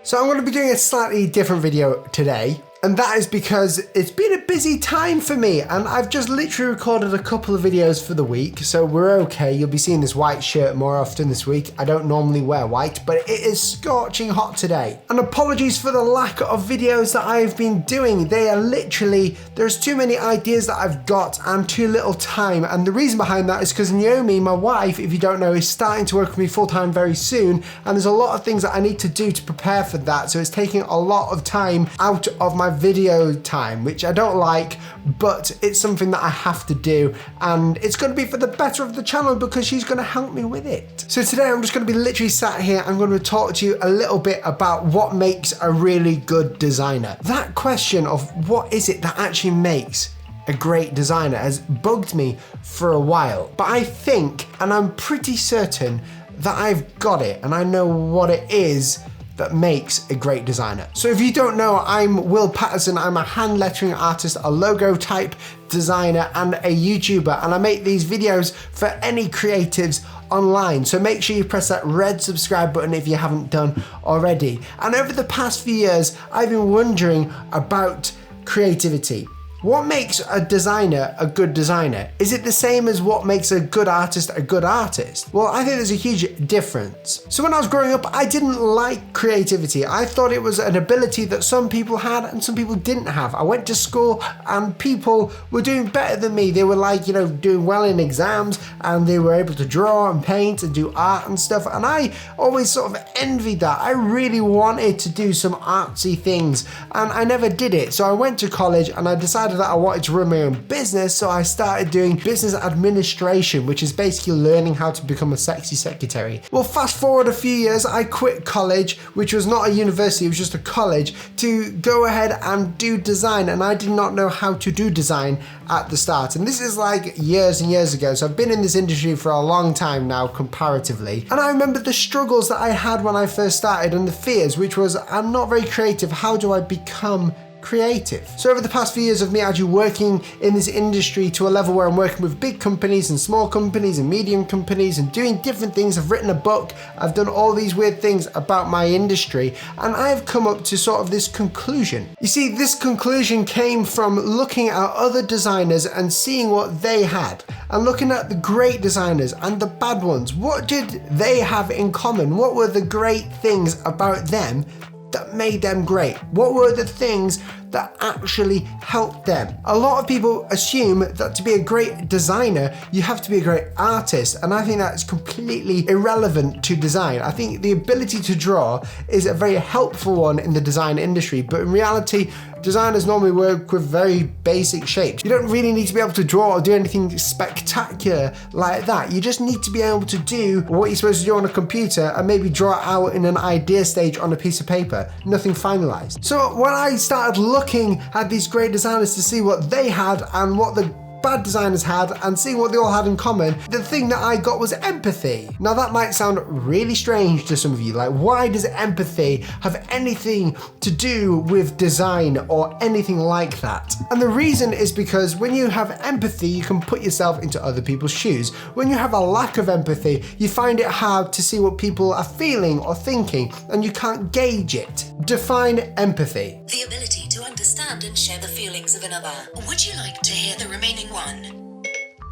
So I'm going to be doing a slightly different video today. And that is because it's been a busy time for me and I've just literally recorded a couple of videos for the week, so we're okay. You'll be seeing this white shirt more often this week. I don't normally wear white, but it is scorching hot today. And apologies for the lack of videos that I've been doing. They are literally, there's too many ideas that I've got and too little time. And the reason behind that is because Naomi, my wife, if you don't know, is starting to work with me full time very soon. And there's a lot of things that I need to do to prepare for that. So it's taking a lot of time out of my video time, which I don't like, but it's something that I have to do, and it's going to be for the better of the channel because she's going to help me with it. So today I'm just going to be literally sat here. I'm going to talk to you a little bit about what makes a really good designer. That question of what is it that actually makes a great designer has bugged me for a while, but I think, and I'm pretty certain that I've got it and I know what it is that makes a great designer. So if you don't know, I'm Will Paterson. I'm a hand lettering artist, a logo type designer, and a YouTuber, and I make these videos for any creatives online. So make sure you press that red subscribe button if you haven't done already. And over the past few years, I've been wondering about creativity. What makes a designer a good designer? Is it the same as what makes a good artist a good artist? Well, I think there's a huge difference. So when I was growing up, I didn't like creativity. I thought it was an ability that some people had and some people didn't have. I went to school and people were doing better than me. They were like, doing well in exams and they were able to draw and paint and do art and stuff. And I always sort of envied that. I really wanted to do some artsy things and I never did it. So I went to college and I decided that I wanted to run my own business, so I started doing business administration, which is basically learning how to become a sexy secretary. Well, fast forward a few years, I quit college, which was not a university, it was just a college, to go ahead and do design, and I did not know how to do design at the start. And this is like years and years ago, so I've been in this industry for a long time now, comparatively. And I remember the struggles that I had when I first started and the fears, which was, I'm not very creative, how do I become creative? So over the past few years of me actually working in this industry to a level where I'm working with big companies and small companies and medium companies and doing different things. I've written a book, I've done all these weird things about my industry, and I've come up to sort of this conclusion. You see, this conclusion came from looking at other designers and seeing what they had, and looking at the great designers and the bad ones. What did they have in common? What were the great things about them that made them great? What were the things that actually helped them? A lot of people assume that to be a great designer, you have to be a great artist, and I think that's completely irrelevant to design. I think the ability to draw is a very helpful one in the design industry, but in reality, designers normally work with very basic shapes. You don't really need to be able to draw or do anything spectacular like that. You just need to be able to do what you're supposed to do on a computer and maybe draw it out in an idea stage on a piece of paper, nothing finalized. So when I started looking at these great designers to see what they had and what the bad designers had and see what they all had in common, the thing that I got was empathy. Now that might sound really strange to some of you, like why does empathy have anything to do with design or anything like that? And the reason is because when you have empathy, you can put yourself into other people's shoes. When you have a lack of empathy, you find it hard to see what people are feeling or thinking, and you can't gauge it. Define empathy. The ability to understand and share the feelings of another. Would you like to hear the remaining one?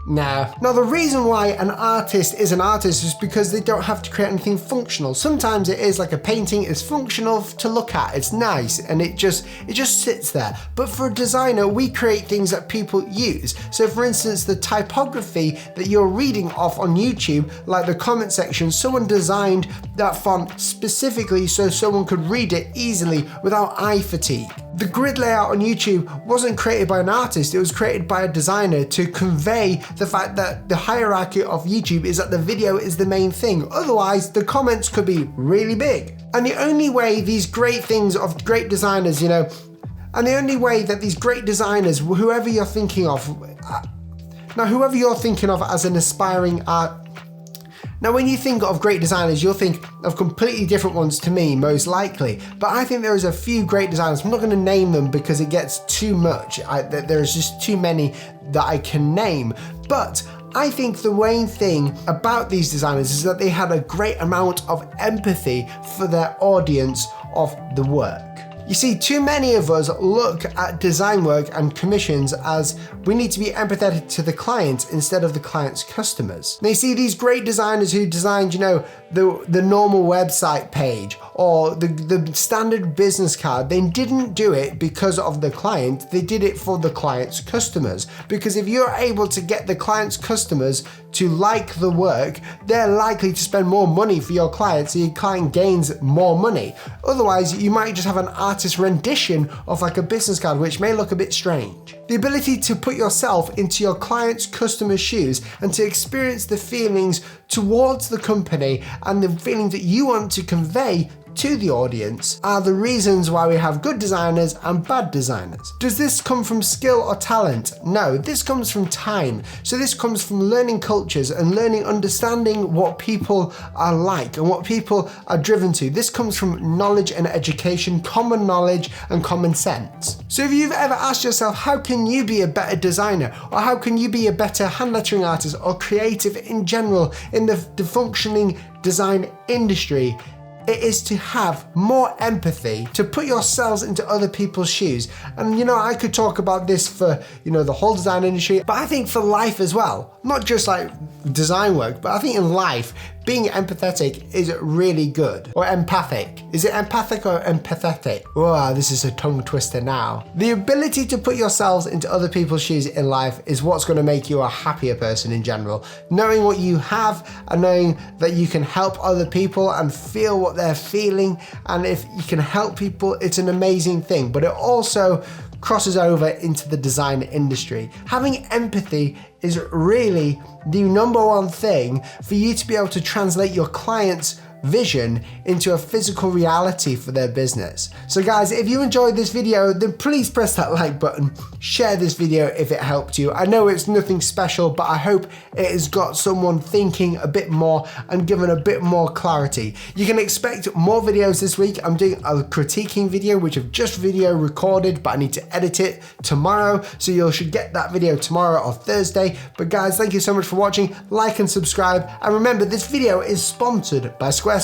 No. Now the reason why an artist is an artist is because they don't have to create anything functional. Sometimes it is like a painting, it's functional to look at, it's nice, and it just sits there. But for a designer, we create things that people use. So for instance, the typography that you're reading off on YouTube, like the comment section, someone designed that font specifically so someone could read it easily without eye fatigue. The grid layout on YouTube wasn't created by an artist, it was created by a designer to convey the fact that the hierarchy of YouTube is that the video is the main thing. Otherwise, the comments could be really big. And the only way these great things of great designers, and the only way that these great designers, whoever you're thinking of as an aspiring art, now when you think of great designers, you'll think of completely different ones to me, most likely. But I think there is a few great designers. I'm not going to name them because it gets too much. There's just too many that I can name. But I think the main thing about these designers is that they had a great amount of empathy for their audience of the work. You see, too many of us look at design work and commissions as we need to be empathetic to the client instead of the client's customers. They see these great designers who designed, the normal website page or the standard business card. They didn't do it because of the client, they did it for the client's customers. Because if you're able to get the client's customers to like the work, they're likely to spend more money for your client, so your client gains more money. Otherwise, you might just have an artist rendition of like a business card, which may look a bit strange. The ability to put yourself into your client's customer's shoes and to experience the feelings towards the company and the feelings that you want to convey to the audience are the reasons why we have good designers and bad designers. Does this come from skill or talent? No, this comes from time. So this comes from learning cultures and understanding what people are like and what people are driven to. This comes from knowledge and education, common knowledge and common sense. So if you've ever asked yourself, how can you be a better designer? Or how can you be a better hand lettering artist or creative in general in the functioning design industry? It is to have more empathy, to put yourselves into other people's shoes. And I could talk about this for, the whole design industry, but I think for life as well. Not just like design work, but I think in life, being empathetic is really good. Or empathic. Is it empathic or empathetic? Whoa, this is a tongue twister now. The ability to put yourselves into other people's shoes in life is what's going to make you a happier person in general. Knowing what you have and knowing that you can help other people and feel what they're feeling, and if you can help people, it's an amazing thing. But it also crosses over into the design industry. Having empathy is really the number one thing for you to be able to translate your client's vision into a physical reality for their business. So guys, if you enjoyed this video, then please press that like button, share this video if it helped you. I know it's nothing special, but I hope it has got someone thinking a bit more and given a bit more clarity. You can expect more videos this week. I'm doing a critiquing video, which I've just video recorded, but I need to edit it tomorrow. So you should get that video tomorrow or Thursday. But guys, thank you so much for watching. Like and subscribe. And remember, this video is sponsored by Squarespace.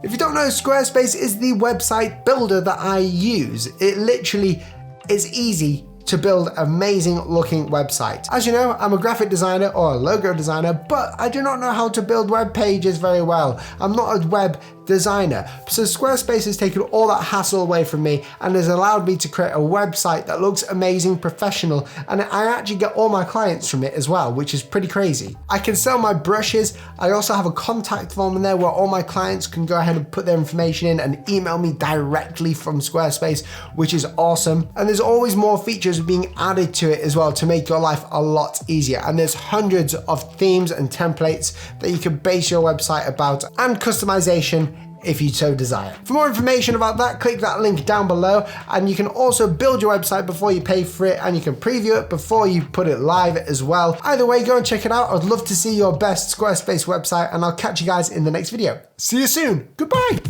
If you don't know, Squarespace is the website builder that I use. It literally is easy to build amazing looking websites. As you know, I'm a graphic designer or a logo designer, but I do not know how to build web pages very well. I'm not a web designer. So Squarespace has taken all that hassle away from me and has allowed me to create a website that looks amazing, professional, and I actually get all my clients from it as well, which is pretty crazy. I can sell my brushes. I also have a contact form in there where all my clients can go ahead and put their information in and email me directly from Squarespace, which is awesome. And there's always more features being added to it as well to make your life a lot easier. And there's hundreds of themes and templates that you can base your website about, and customization if you so desire. For more information about that, click that link down below, and you can also build your website before you pay for it, and you can preview it before you put it live as well. Either way, go and check it out. I'd love to see your best Squarespace website, and I'll catch you guys in the next video. See you soon. Goodbye.